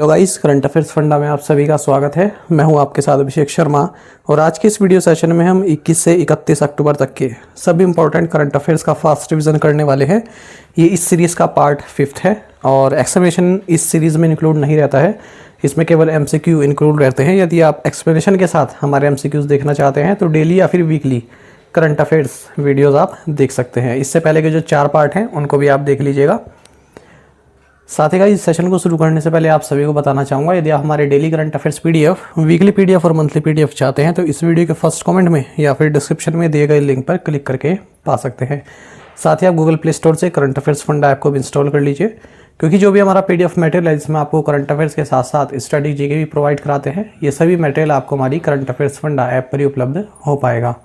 Hello guys, current affairs funda में आप सभी का स्वागत है। मैं हूं आपके साथ अभिषेक शर्मा और आज के इस वीडियो सेशन में हम 21 से 31 अक्टूबर तक के सभी इंपॉर्टेंट करंट अफेयर्स का फास्ट रिवीजन करने वाले हैं। ये इस सीरीज़ का पार्ट 5 है और एक्सप्लेनेशन इस सीरीज़ में इंक्लूड नहीं रहता है, इसमें केवल एमसीक्यू इंक्लूड रहते हैं। यदि आप एक्सप्लेनेशन के साथ हमारे एमसीक्यूज़ देखना चाहते हैं तो डेली या फिर वीकली करंट अफेयर्स वीडियोज़ आप देख सकते हैं। इससे पहले के जो 4 पार्ट हैं उनको भी आप देख लीजिएगा। साथ ही इस सेशन को शुरू करने से पहले आप सभी को बताना चाहूँगा, यदि आप हमारे daily current affairs PDF, weekly PDF और मंथली पीडीएफ चाहते हैं तो इस वीडियो के फर्स्ट कमेंट में या फिर डिस्क्रिप्शन में दिए गए लिंक पर क्लिक करके पा सकते हैं। साथ ही आप गूगल प्ले स्टोर से करंट अफेयर्स फंडा ऐप को भी इंस्टॉल कर लीजिए, क्योंकि जो भी हमारा पीडीएफ मटेरियल है जिसमें आपको करंट अफेयर्स के साथ साथ स्टडी जीके भी प्रोवाइड कराते हैं, ये सभी मटेरियल आपको हमारी करंट अफेयर्स फंडा ऐप पर ही उपलब्ध हो पाएगा।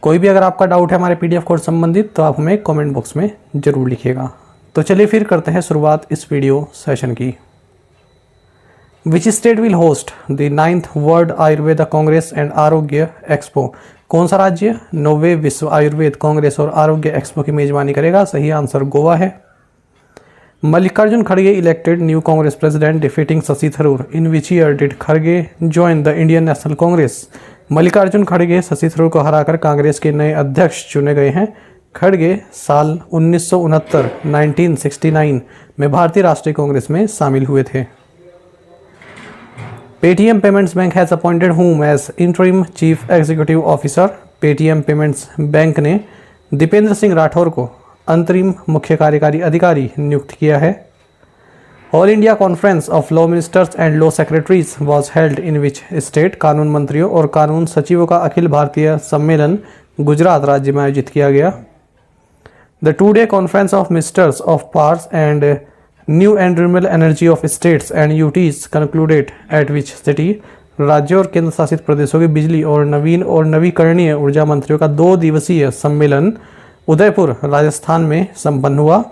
कोई भी अगर आपका डाउट है हमारे पीडीएफ कोर्स संबंधित तो आप हमें कमेंट बॉक्स में जरूर लिखिएगा। तो चलिए फिर करते हैं शुरुआत इस वीडियो सेशन की। Which state will host the 9th world Ayurveda Congress and आरोग्य एक्सपो? कौन सा राज्य 9वें विश्व आयुर्वेद कांग्रेस और आरोग्य एक्सपो की मेजबानी करेगा? सही आंसर गोवा है। मल्लिकार्जुन खड़गे elected new Congress president defeating Shashi Tharoor. In which year did खड़गे join the Indian national Congress? Mallikarjun खड़गे शशि थरूर को हराकर कांग्रेस के नए अध्यक्ष चुने गए हैं। खड़गे साल 1969 में भारतीय राष्ट्रीय कांग्रेस में शामिल हुए थे। Paytm Payments Bank has appointed whom as interim chief executive officer? Paytm Payments Bank ने दीपेंद्र सिंह राठौर को अंतरिम मुख्य कार्यकारी अधिकारी नियुक्त किया है। All India conference of law ministers and law secretaries was held in which state? कानून मंत्रियों और कानून सचिवों का अखिल भारतीय सम्मेलन गुजरात राज्य में आयोजित किया गया। The two-day conference of ministers of powers and new and renewable energy of states and UTs concluded at which city? राज्यों और केंद्र शासित प्रदेशों के बिजली और नवीन और नवीकरणीय ऊर्जा मंत्रियों का 2 दिवसीय सम्मेलन उदयपुर राजस्थान में संपन्न हुआ।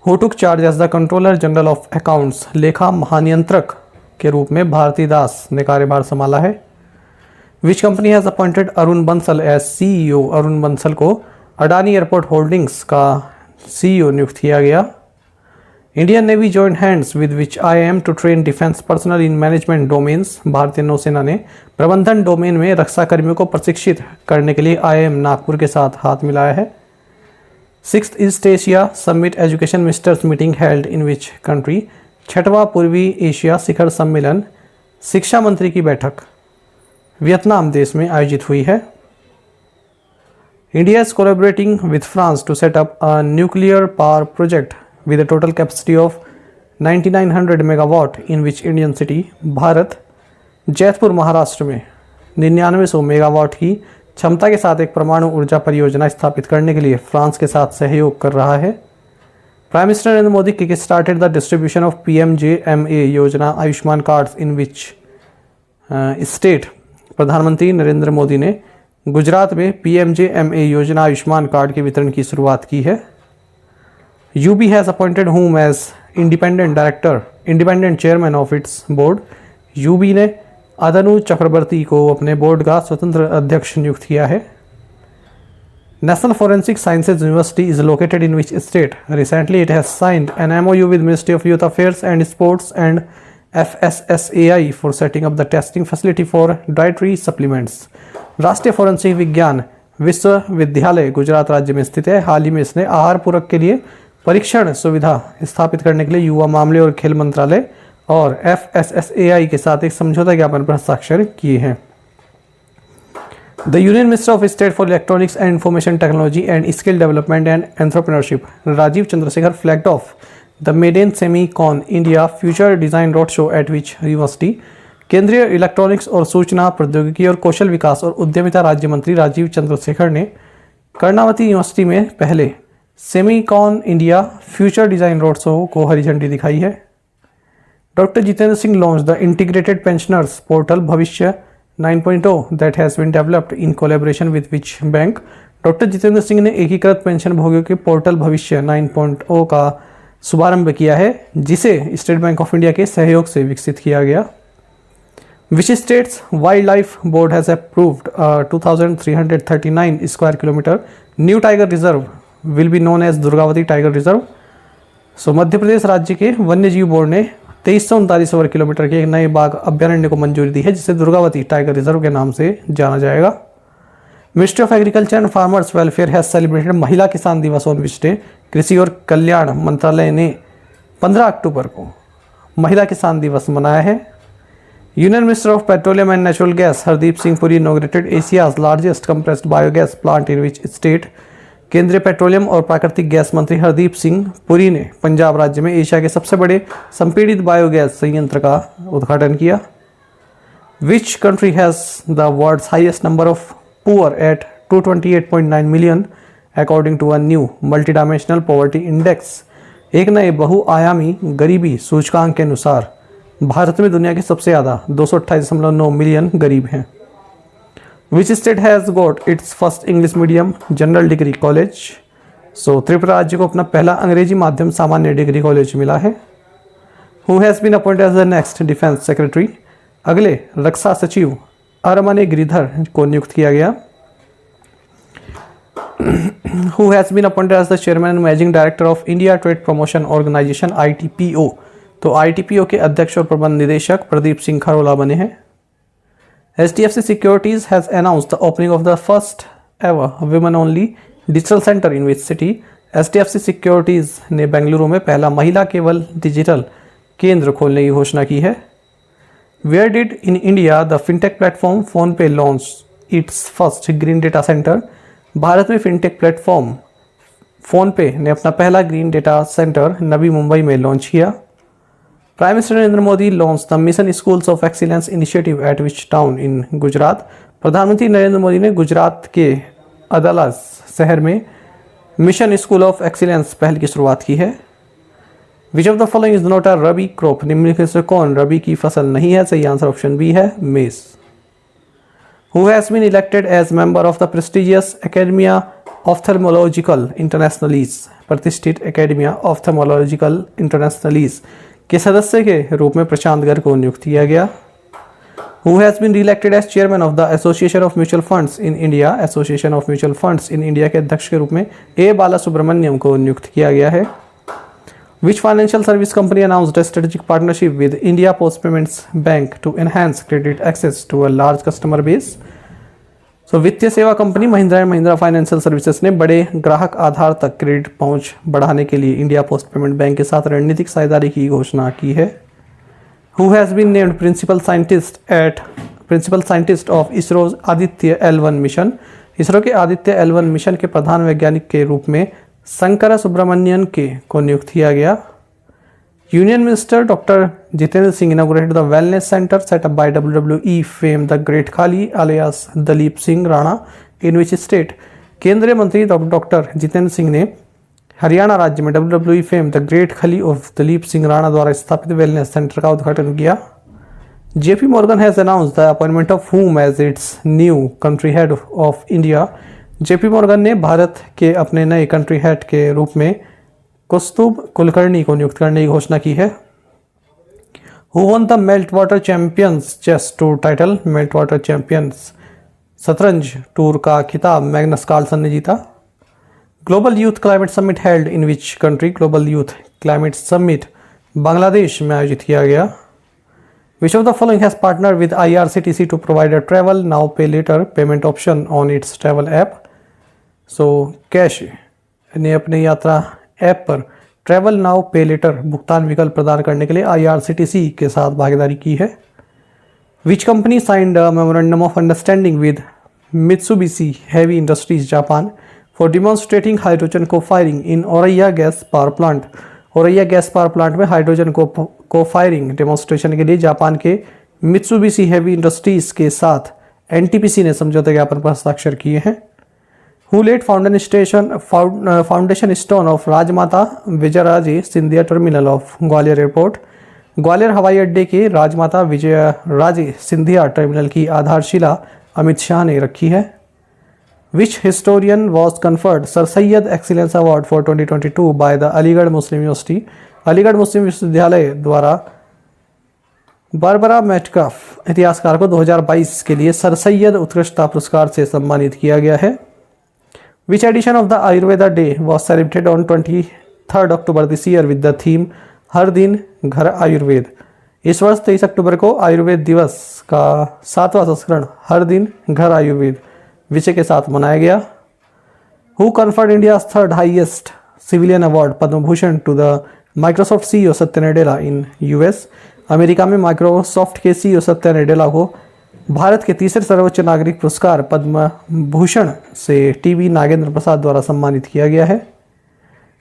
Who took charge as the Controller General of Accounts? लेखा महानियंत्रक के रूप में भारती दास ने कार्यभार संभाला है। Which company has appointed Arun Bansal as CEO? Arun Bansal को अडानी एयरपोर्ट होल्डिंग्स का सीईओ नियुक्त किया गया। Indian Navy joint hands with which IIM to train defence personnel in management domains? भारतीय नौसेना ने प्रबंधन डोमेन में रक्षा कर्मियों को प्रशिक्षित करने के लिए आईआईएम नागपुर के साथ हाथ मिलाया है। 6th east Asia summit education ministers meeting held in which country? 6वां पूर्वी एशिया शिखर सम्मेलन शिक्षा मंत्री की बैठक वियतनाम देश में आयोजित हुई है। India is collaborating with France to set up a nuclear power project with a total capacity of 9900 megawatt in which Indian city? Bharat Jaitpur Maharashtra में 9900 मेगावाट की क्षमता के साथ एक परमाणु ऊर्जा परियोजना स्थापित करने के लिए फ्रांस के साथ सहयोग कर रहा है। Prime minister Narendra Modi kick started the distribution of PMJMA योजना Ayushman cards in which state? प्रधानमंत्री नरेंद्र मोदी ने गुजरात में PMJMA योजना आयुष्मान कार्ड के वितरण की शुरुआत की है। UB has appointed whom as independent chairman of its board? UB ने अदनु चक्रवर्ती को अपने बोर्ड का स्वतंत्र अध्यक्ष नियुक्त किया है। National forensic sciences university is located in which state? Recently it has signed an MOU with ministry of youth affairs and sports and FSSAI for setting up the testing facility for dietary supplements. राष्ट्रीय forensic विज्ञान विश्वविद्यालय गुजरात राज्य में स्थित है। हाल ही में इसने आहार पूरक के लिए परीक्षण सुविधा स्थापित करने के लिए युवा मामले और खेल मंत्रालय और FSSAI के साथ एक समझौता ज्ञापन पर हस्ताक्षर किए हैं। The union minister of state for electronics and information technology and skill development and entrepreneurship Rajeev Chandrasekhar flagged off the maiden Semicon India future design road show at which university? केंद्रीय इलेक्ट्रॉनिक्स और सूचना प्रौद्योगिकी और कौशल विकास और उद्यमिता राज्य मंत्री राजीव चंद्रशेखर ने कर्णावती यूनिवर्सिटी में पहले Semicon India future design road show को हरी झंडी दिखाई है। Doctor Jitendra Singh launch the integrated pensioners portal Bhavishya 9.0 that has been developed in collaboration with which bank? Doctor Jitendra Singh ने एकीकृत पेंशन भोगियों के पोर्टल भविष्य 9.0 का शुभारंभ किया है, जिसे स्टेट बैंक ऑफ इंडिया के सहयोग से विकसित किया गया। Which state's wildlife board has approved a 2,339 square kilometer new tiger reserve will be known as Durgavati tiger reserve? Madhya Pradesh राज्य के वन्य जीव बोर्ड ने 2339 वर्ग किलोमीटर के एक नए बाघ अभ्यारण्य को मंजूरी दी है, जिसे दुर्गावती टाइगर रिजर्व के नाम से जाना जाएगा। Ministry of agriculture and farmers welfare has celebrated महिला किसान दिवस ऑन विच डे। कृषि और कल्याण मंत्रालय ने 15 अक्टूबर को महिला किसान दिवस मनाया है। Union minister of petroleum and natural gas Hardeep Singh Puri inaugurated Asia's largest compressed biogas plant in which state. केंद्रीय पेट्रोलियम और प्राकृतिक गैस मंत्री हरदीप सिंह पुरी ने पंजाब राज्य में एशिया के सबसे बड़े संपीड़ित बायोगैस संयंत्र का उद्घाटन किया। Which country has the world's highest number of poor at 228.9 million according to a new multi dimensional poverty index. एक नए बहुआयामी गरीबी सूचकांक के अनुसार भारत में दुनिया के सबसे ज़्यादा 228.9 मिलियन गरीब हैं। Which state has got its first English medium general degree college. So Tripura राज्य को अपना पहला अंग्रेजी माध्यम सामान्य डिग्री कॉलेज मिला है। Who has been appointed as the next defence secretary. अगले रक्षा सचिव अरमने गिरिधर को नियुक्त किया गया। Who has been appointed as the chairman and managing director of India Trade Promotion Organization ITPO। तो ITPO के अध्यक्ष और प्रबंध निदेशक प्रदीप सिंह खरोला बने हैं। HDFC Securities has announced the opening of the first ever women only digital center in which city। HDFC Securities ने बेंगलुरु में पहला महिला केवल डिजिटल केंद्र खोलने की घोषणा की है। Where did in India the fintech platform PhonePe launch its first green data center। Bharat में फिनटेक प्लेटफॉर्म फोनपे ने अपना पहला green data centre Navi Mumbai में लॉन्च किया। Prime minister Narendra Modi launch the mission schools of excellence initiative eight which town in Gujarat. प्रधानमंत्री नरेंद्र मोदी ने गुजरात के अदाला शहर में मिशन स्कूल ऑफ एक्सीलेंस पहल की शुरुआत की है। विच of the following is not a rabi crop. निम्नलिखित से कौन रबी की फसल नहीं है। सही आंसर ऑप्शन बी है, मेज। Who has been elected as member of the prestigious Academia Ophthalmological Internationalis। प्रतिष्ठित Academia Ophthalmological Internationalis के सदस्य के रूप में प्रशांत गर्ग को नियुक्त किया गया। Who has been re-elected as chairman of the Association of Mutual Funds in India। Association of Mutual Funds in India के अध्यक्ष के रूप में ए बाला सुब्रमण्यम को नियुक्त किया गया है। Which financial service company announced a strategic partnership with India Post Payments Bank to enhance credit access to a large customer base। So वित्तीय सेवा company Mahindra and Mahindra financial services ने बड़े ग्राहक आधार तक क्रेडिट पहुंच बढ़ाने के लिए इंडिया पोस्ट पेमेंट बैंक के साथ रणनीतिक साझेदारी की घोषणा की है। Who has been named principal scientist of ISRO's Aditya L1 mission. ISRO के आदित्य L1 मिशन के प्रधान वैज्ञानिक के रूप में शंकरा सुब्रमण्यन को नियुक्त किया गया। Union minister doctor Jitendra Singh inaugurated the wellness centre set up by WWE fame the great Khali alias Dalip Singh Rana in which state. केंद्रीय मंत्री डॉक्टर जितेंद्र सिंह ने हरियाणा राज्य में WWE fame the great Khali of Dalip Singh Rana द्वारा स्थापित वेलनेस सेंटर का उद्घाटन किया। JP Morgan has announced the appointment of whom as its new country head of India. JP Morgan ने भारत के अपने नए कंट्री हेड के रूप में कौस्तुभ कुलकर्णी को नियुक्त करने की घोषणा की है। Who won the Meltwater champions chess tour title. Meltwater champions शतरंज टूर का खिताब मैग्नस कार्लसन ने जीता। Global youth climate summit held in which country. Global youth climate summit Bangladesh में आयोजित किया गया। Which of the following has partnered with IRCTC to provide a travel now pay later payment option on its travel app। So cash ने अपने यात्रा app पर travel now पे letter भुगतान विकल्प प्रदान करने के लिए IRCTC के साथ भागीदारी की है। Which company signed a memorandum of understanding with Mitsubishi heavy industries Japan for demonstrating hydrogen co firing in Auraiya gas power plant. Auraiya gas power plant में हाइड्रोजन को फायरिंग डेमोन्स्ट्रेशन के लिए जापान के मित्सुबिशी हेवी इंडस्ट्रीज के साथ NTPC ने समझौता ज्ञापन पर हस्ताक्षर किए हैं। Who laid foundation stone of Rajmata Vijayraje Scindia terminal of Gwalior airport. Gwalior हवाई अड्डे के राजमाता विजयराजे सिंधिया टर्मिनल की आधारशिला अमित शाह ने रखी है। Which historian was conferred sir Syed excellence award for 2022 by the Aligarh Muslim university. Aligarh Muslim विश्वविद्यालय द्वारा बारबरा मेटकाफ इतिहासकार को 2022 के लिए सर सैयद उत्कृष्टता पुरस्कार से सम्मानित किया गया है। Which edition of the Ayurveda Day was celebrated on 23rd October this year with the theme हर दिन घर आयुर्वेद। इस वर्ष 23 अक्टूबर को आयुर्वेद दिवस का 7वां संस्करण हर दिन घर आयुर्वेद विषय के साथ मनाया गया। Who conferred India third highest civilian award Padma Bhushan to the Microsoft CEO Satya Nadella in US. America में माइक्रोसॉफ्ट के सीईओ सत्या नडेला को भारत के तीसरे सर्वोच्च नागरिक पुरस्कार पद्म भूषण से टीवी नागेंद्र प्रसाद द्वारा सम्मानित किया गया है।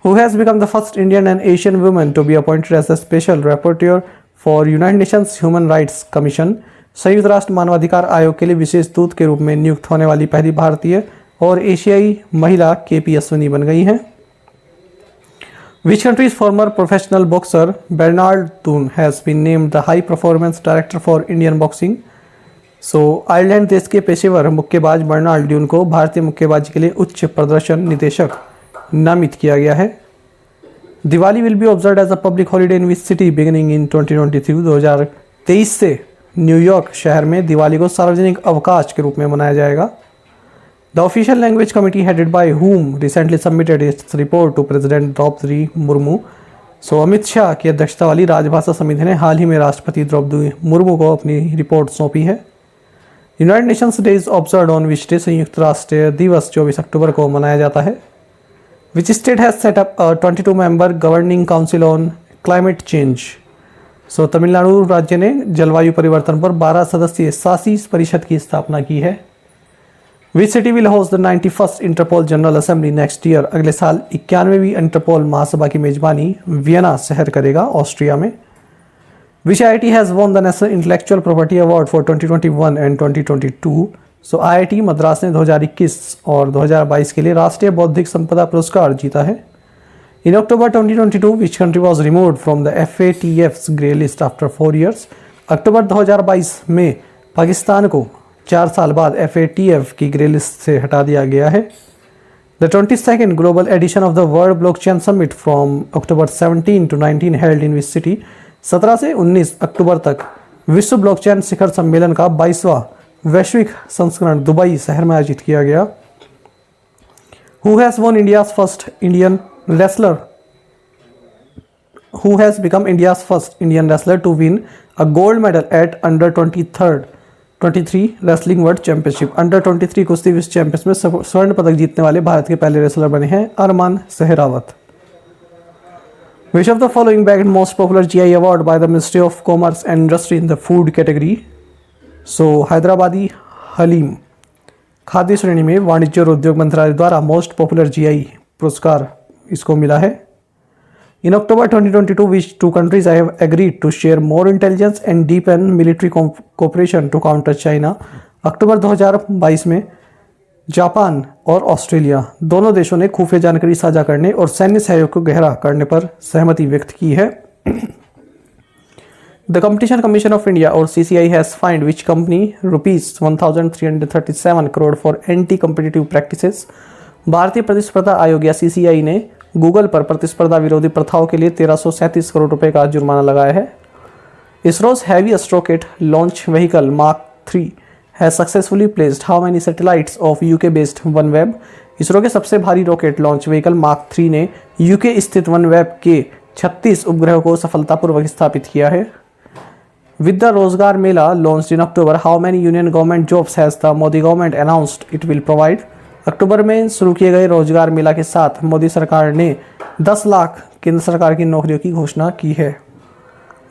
Who has become the first Indian and Asian woman to be appointed as the special rapporteur for United Nations Human Rights Commission? संयुक्त राष्ट्र मानवाधिकार आयोग के लिए विशेष दूत के रूप में नियुक्त होने वाली पहली भारतीय और एशियाई महिला केपी अश्विनी बन गई हैं। Which country's former professional boxer Bernard Toone has been named the High Performance Director for Indian Boxing? Ireland देश के पेशेवर मुक्केबाज बर्नार्ड ड्यून को भारतीय मुक्केबाजी के लिए उच्च प्रदर्शन निदेशक नामित किया गया है। Diwali will be observed as a public holiday in which city beginning in 2023। 2023 से न्यूयॉर्क शहर में दिवाली को सार्वजनिक अवकाश के रूप में मनाया जाएगा। The official language committee headed by whom recently submitted its report to president Draupadi Murmu. Amit Shah की अध्यक्षता वाली राजभाषा समिति ने हाल ही में राष्ट्रपति द्रौपदी मुर्मू को अपनी रिपोर्ट सौंपी है। United Nations day is observed on which day? संयुक्त राष्ट्र दिवस 24 अक्टूबर को मनाया जाता है। Which state has set up a 22-member governing council on climate change? Tamil Nadu राज्य ने जलवायु परिवर्तन पर 12 सदस्यीय शासी परिषद की स्थापना की है। Which city will host the 91st Interpol General Assembly next year? अगले साल 91वीं इंटरपोल महासभा की मेजबानी वियना शहर करेगा, ऑस्ट्रिया में। Which IIT has won the National Intellectual Property Award for 2021 and 2022? IIT Madras ने 2021 और 2022 के लिए राष्ट्रीय बौद्धिक संपदा पुरस्कार जीता है। In October 2022 which country was removed from the FATF's grey list after 4 years? अक्टूबर 2022 में पाकिस्तान को 4 साल बाद FATF की ग्रे लिस्ट से हटा दिया गया है। The 22nd global edition of the world blockchain summit from October 17 to 19 held in which city? 17 से 19 अक्टूबर तक विश्व ब्लॉकचेन शिखर सम्मेलन का 22वां वैश्विक संस्करण दुबई शहर में आयोजित किया गया। Who has won India's first Indian wrestler? Who has become India's first Indian wrestler to win a gold medal at under 23 Wrestling World Championship? Under 23 कुश्ती विश्व चैंपियंस में स्वर्ण पदक जीतने वाले भारत के पहले रेसलर बने हैं अरमान Sehrawat. Which of the following bagged most popular GI award by the Ministry of Commerce and Industry in the food category? Hyderabadi haleem खाद्य श्रेणी में वाणिज्य और उद्योग मंत्रालय द्वारा मोस्ट पॉपुलर जीआई पुरस्कार इसको मिला है। In October 2022 which 2 countries have agreed to share more intelligence and deepen military cooperation to counter China? October 2022 में जापान और ऑस्ट्रेलिया दोनों देशों ने खुफिया जानकारी साझा करने और सैन्य सहयोग को गहरा करने पर सहमति व्यक्त की है। The Competition Commission of India or CCI has fined which company rupees 1,337 crore for anti-competitive practices? भारतीय प्रतिस्पर्धा आयोग या CCI ने गूगल पर प्रतिस्पर्धा विरोधी प्रथाओं के लिए 1337 करोड़ रुपए का जुर्माना लगाया है। ISRO's heaviest rocket launch vehicle Mark 3 has successfully placed how many satellites of UK-based OneWeb? ISRO के सबसे भारी रॉकेट लॉन्च व्हीकल मार्क 3 ने यूके स्थित OneWeb के 36 उपग्रहों को सफलतापूर्वक स्थापित किया है। With the रोजगार मेला launched in October, how many union government jobs has the Modi government announced it will provide? अक्टूबर में शुरू किए गए रोजगार मेला के साथ मोदी सरकार ने 10 लाख केंद्र सरकार की नौकरियों की घोषणा की है।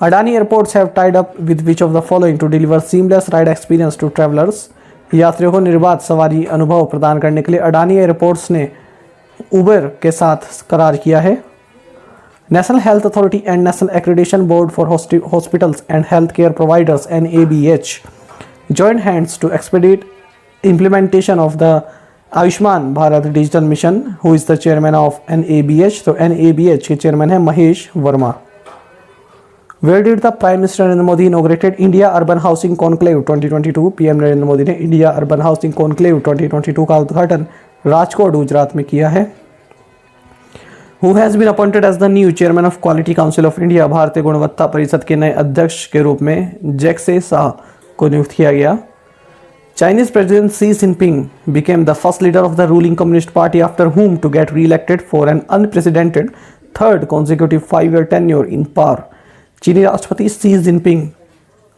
Adani airports have tied up with which of the following to deliver seamless ride experience to travellers? यात्रियों को निर्बाध सवारी अनुभव प्रदान करने के लिए अडानी एयरपोर्ट्स ने उबर के साथ करार किया है। National Health Authority and National Accreditation Board for Hospitals and Healthcare Providers (NABH) joined hands to expedite implementation of the Ayushman Bharat Digital Mission. Who is the chairman of NABH? तो NABH के chairman है Mahesh Verma. Where did the Prime Minister Narendra Modi inaugurated India Urban Housing Conclave 2022? PM Narendra Modi ने India urban housing conclave 2022 का उद्घाटन राजकोट गुजरात में किया है। Who has been appointed as the new chairman of Quality Council of India? भारतीय गुणवत्ता परिषद के नए अध्यक्ष के रूप में जैक्से शाह को नियुक्त किया गया। Chinese President Xi Jinping became the first leader of the ruling Communist Party after whom to get re-elected for an unprecedented third consecutive 5-year tenure in power। चीनी राष्ट्रपति शी जिनपिंग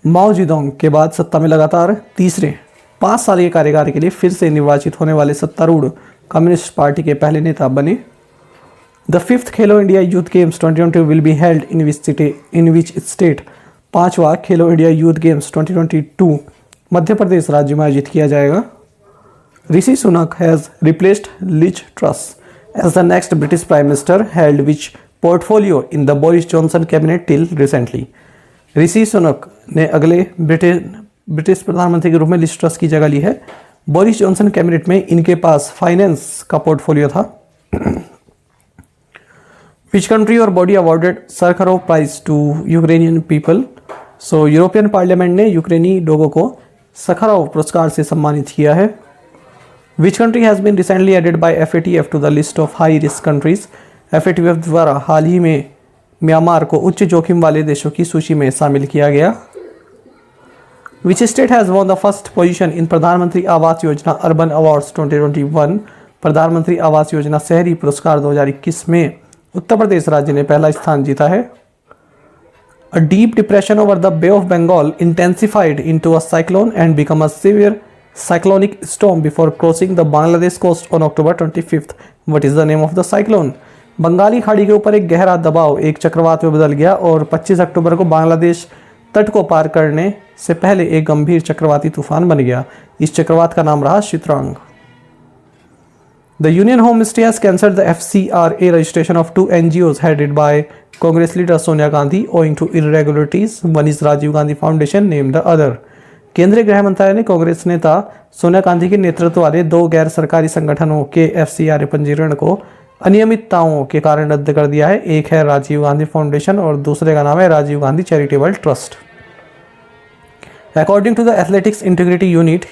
माओ जेडोंग के बाद सत्ता में लगातार तीसरे 5 साल के कार्यकाल के लिए फिर से निर्वाचित होने वाले सत्तारूढ़ कम्युनिस्ट पार्टी के पहले नेता बने। The fifth Khelo India youth games 2022 will be held in which state. 5वां Khelo India youth games 2022 Madhya Pradesh राज्य में आयोजित किया जाएगा। Rishi Sunak has replaced Liz Truss as the next British prime minister held which portfolio in the Boris Johnson cabinet till recently. Rishi Sunak ने अगले British प्रधानमंत्री के रूप में लिज ट्रस की जगह ली है। बोरिस जॉनसन कैबिनेट में इनके पास फाइनेंस का पोर्टफोलियो था। Which country or body awarded Sakharov Prize to Ukrainian people? So European parliament ने यूक्रेनी लोगों को सखारोव पुरस्कार से सम्मानित किया है। Which country has been recently added by FATF to the list of high risk countries? FATF द्वारा हाल ही में म्यांमार को उच्च जोखिम वाले देशों की सूची में शामिल किया गया। Which state has won the first position in प्रधानमंत्री आवास योजना अर्बन अवार्ड्स 2021? प्रधानमंत्री आवास योजना शहरी पुरस्कार 2021 में उत्तर प्रदेश राज्य ने पहला स्थान जीता है। A deep depression over the Bay of Bengal intensified into a cyclone and become a severe cyclonic storm before crossing the Bangladesh coast on October 25th. What is the name of the cyclone? Bengali खाड़ी के ऊपर एक गहरा दबाव एक चक्रवात में बदल गया और 25 अक्टूबर को बांग्लादेश तट को पार करने से पहले एक गंभीर चक्रवाती तूफान बन गया। इस चक्रवात का नाम रहा शित्रांग। The Union Home Ministry has cancelled the FCRA registration of 2 NGOs headed by Congress leader Sonia Gandhi owing to irregularities. One is Rajiv Gandhi Foundation, named the other. केंद्रीय गृह मंत्रालय ने कांग्रेस नेता सोनिया गांधी के नेतृत्व वाले 2 गैर सरकारी संगठनों के FCRA पंजीकरण को अनियमितताओं के कारण रद्द कर दिया है। एक है राजीव गांधी फाउंडेशन और दूसरे का नाम है Rajiv Gandhi charitable trust. According to the Athletics Integrity Unit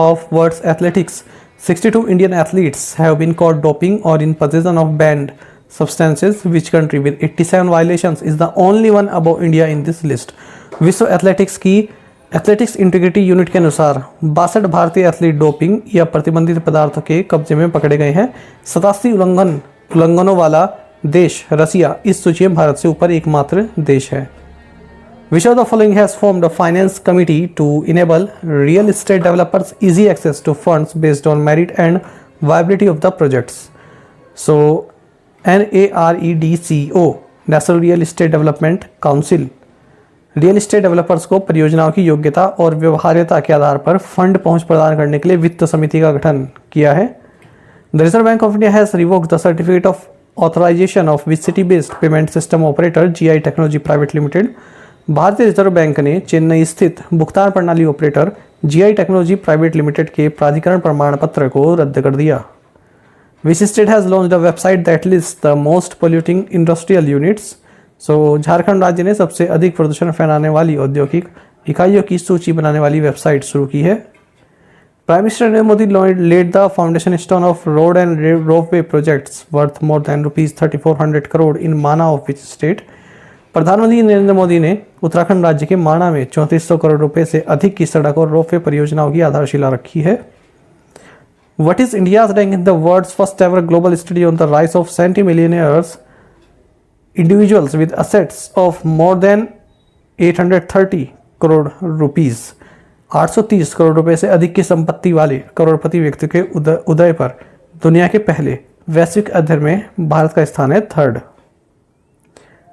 of World Athletics, 62 Indian athletes have been caught doping or in possession of banned substances. Which country with 87 violations is the only one above India in this list? विश्व athletics की athletics integrity unit के अनुसार 62 भारतीय athlete doping या प्रतिबंधित पदार्थों के कब्जे में पकड़े गए हैं। 87 उल्लंघनों वाला देश रसिया इस सूची में भारत से ऊपर एकमात्र देश है। Which of the following has formed a finance committee to enable real estate developers easy access to funds based on merit and viability of the projects? So, NAREDCO, National Real Estate Development Council, real estate developers को परियोजनाओं की योग्यता और व्यवहार्यता के आधार पर fund पहुंच प्रदान करने के लिए वित्त समिति का गठन किया है। The Reserve Bank of India has revoked the certificate of authorisation of विसिटी based payment system operator GI Technology Private Limited. भारतीय रिजर्व बैंक ने चेन्नई स्थित भुगतान प्रणाली operator GI Technology Private Limited के प्राधिकरण प्रमाण पत्र को रद्द कर दिया। Which state has launched a website that lists the most polluting industrial units? So Jharkhand राज्य ने सबसे अधिक प्रदूषण फैलाने वाली औद्योगिक इकाइयों की सूची बनाने वाली वेबसाइट शुरू की है। Prime minister Narendra Modi laid the foundation stone of road and roadway projects worth more than ₹3,400 crore in Mana of which state? प्रधानमंत्री नरेंद्र मोदी ने उत्तराखंड राज्य के माणा में 3400 करोड़ रुपए से अधिक की सड़क और रोपवे परियोजनाओं की आधारशिला रखी है। What is India's rank in the world's first ever global study on the rise of centimillionaires individuals with assets of more than 830 crore rupees? 830 crore रुपए से अधिक की संपत्ति वाले करोड़पति व्यक्ति के उदय पर दुनिया के पहले वैश्विक अध्ययन में भारत का स्थान है 3rd।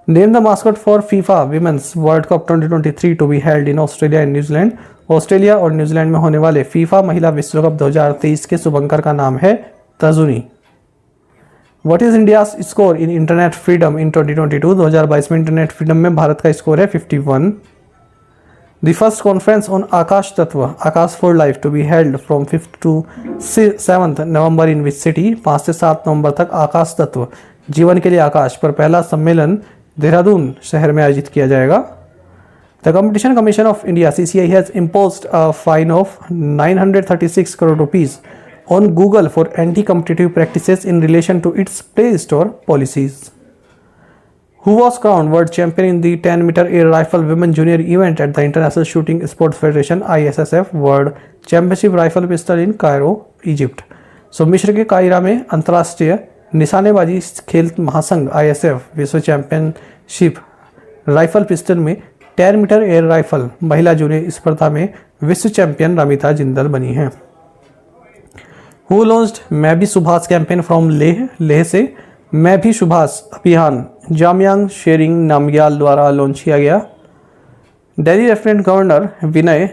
Name the mascot for FIFA Women's World Cup 2023 to be held in Australia and New Zealand. Australia और न्यूजीलैंड में होने वाले फीफा महिला विश्व कप 2023 के शुभंकर का नाम है तजुनी। What is India's score in internet freedom इन 2022? 2022 में इंटरनेट फ्रीडम में भारत का स्कोर है 51। The first conference on Akash Tattva Akash for life to be held from 5th to 7th November in which city? 5 से 7 नवंबर तक आकाश तत्व जीवन के लिए आकाश पर पहला सम्मेलन देहरादून शहर में आयोजित किया जाएगा। The competition commission of India CCI has imposed a fine of 936 crore rupees on Google for anti-competitive practices in relation to its Play Store policies. Who was crowned world champion in the 10-meter air rifle women junior event at the International Shooting Sports Federation ISSF World Championship Rifle Pistol in Cairo, Egypt? So मिस्र के कायरा में अंतर्राष्ट्रीय निशानेबाजी खेल महासंघ ISF विश्व championship rifle pistol में 10 metre air rifle महिला जूनियर स्पर्धा में विश्व चैंपियन रमिता जिंदल बनी हैं। हु लॉन्च्ड मैं भी सुभाष कैंपेन फ्रॉम लेह से मैं भी सुभाष अभियान जामयांग शेरिंग नामग्याल द्वारा लॉन्च किया गया। Delhi lieutenant governor Vinay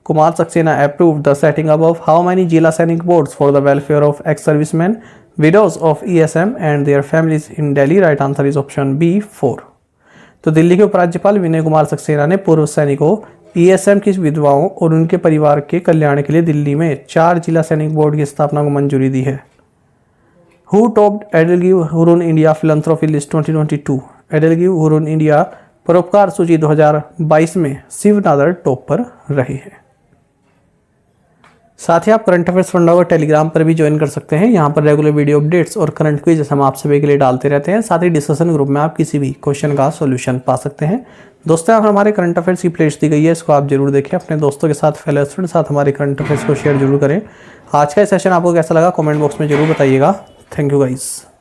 Kumar Saxena approved the setting up of how many जिला सैनिक boards for the welfare of ex-servicemen, widows of ESM and their families in Delhi? Right answer is option B 4। तो दिल्ली के उपराज्यपाल विनय कुमार सक्सेना ने पूर्व सैनिकों, ESM की विधवाओं और उनके परिवार के कल्याण के लिए दिल्ली में 4 जिला सैनिक बोर्ड की स्थापना को मंजूरी दी है। Who topped EdelGive Hurun India philanthropy list 2022? EdelGive Hurun India परोपकार सूची 2022 में शिव नादर टॉप पर रहे हैं। साथ ही आप करंट अफेयर्स फंडा को टेलीग्राम पर भी ज्वाइन कर सकते हैं। यहाँ पर रेगुलर वीडियो अपडेट्स और करंट क्विज हम आप सभी के लिए डालते रहते हैं। साथ ही डिस्कशन ग्रुप में आप किसी भी क्वेश्चन का सॉल्यूशन पा सकते हैं। दोस्तों, यहाँ हमारे करंट अफेयर्स की प्लेलिस्ट दी गई है, इसको आप जरूर देखें। अपने दोस्तों के साथ, फेलो स्टूडेंट साथ हमारे करंट अफेयर्स को शेयर जरूर करें। आज का सेशन आपको कैसा लगा कमेंट बॉक्स में जरूर बताइएगा। Thank you guys.